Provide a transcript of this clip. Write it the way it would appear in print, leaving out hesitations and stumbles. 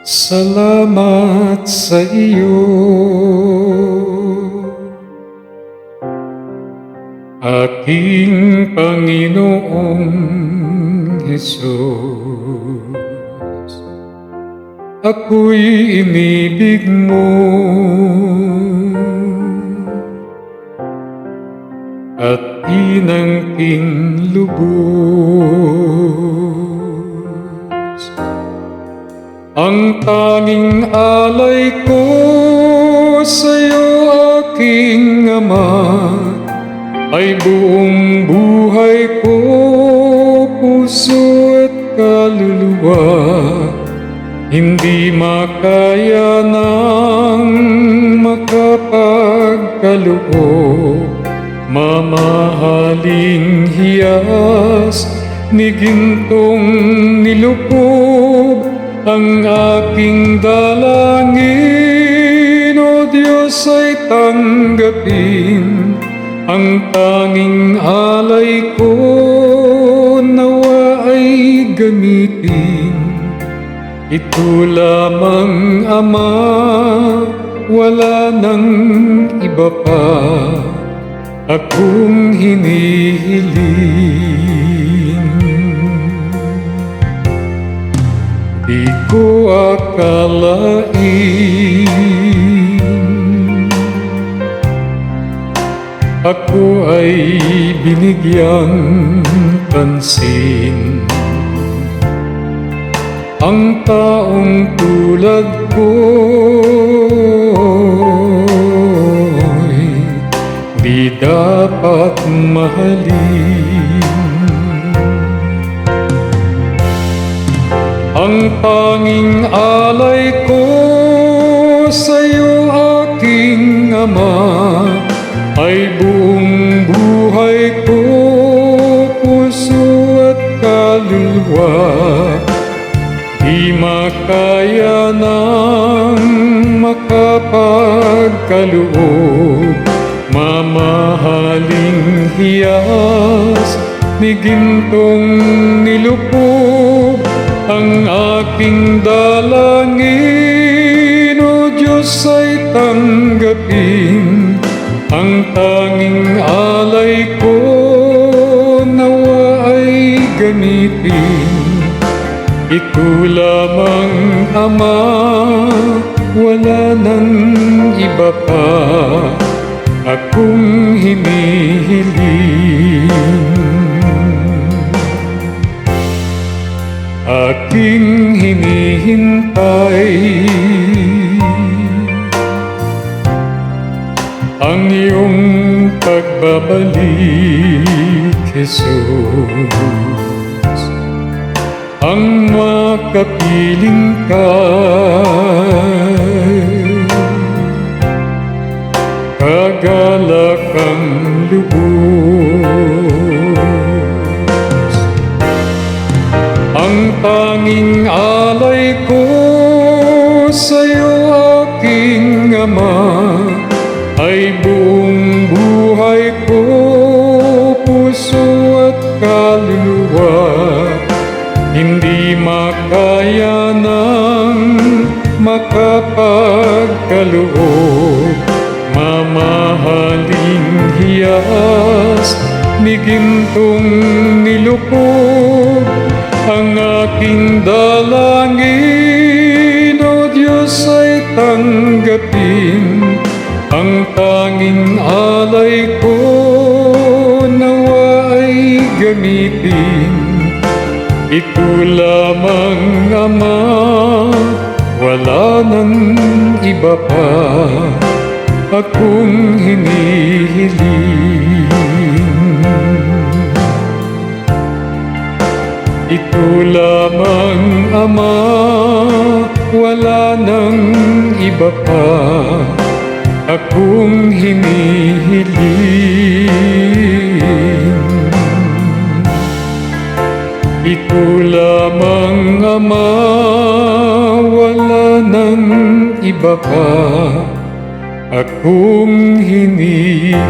Salamat sa iyo, aking Panginoong Hesus. Ako'y inibig mo at inangking lubos. Ang tanging alay ko sa'yo, aking Ama, ay buong buhay ko, puso at kaluluwa. Hindi makaya ng makapagkaloob, mamahaling hiyas ni gintong nilukob. Ang aking dalangin, O Diyos, ay tanggapin. Ang tanging alay ko, nawa ay gamitin. Ito lamang, Ama, wala nang iba pa akong hinihiling. Di ko akalain ako ay binigyang pansin. Ang taong tulad ko'y di dapat mahalin. Ang tanging alay ko sa'yo, aking Ama, ay buong buhay ko, puso at kaluluwa. Di makaya ng makapagkaloob, mamahaling hiyas ni gintong nilukob. Ang aking dalangin, O Diyos, ay tanggapin. Ang tanging alay ko, nawa ay gamitin. Ito lamang, Ama, wala nang iba pa akong hinihiling. Aking hinihintay ang iyong pagbabalik, Jesus. Ang makapiling ka'y kagalakang lubos. Ang tanging alay ko sa'yo, aking Ama, ay buong buhay ko, puso at kaluluwa. Hindi makaya ng makapagkaloob, mamahaling hiyas ni gintong nilukob. Ang aking dalangin, O Diyos, ay tanggapin. Ang tanging alay ko, nawa ay gamitin. Ito lamang, Ama, wala nang iba pa akong hinihiling. Ito lamang, Ama, wala nang iba pa akong hinihiling. Ito lamang, Ama, wala nang iba pa akong hinihiling.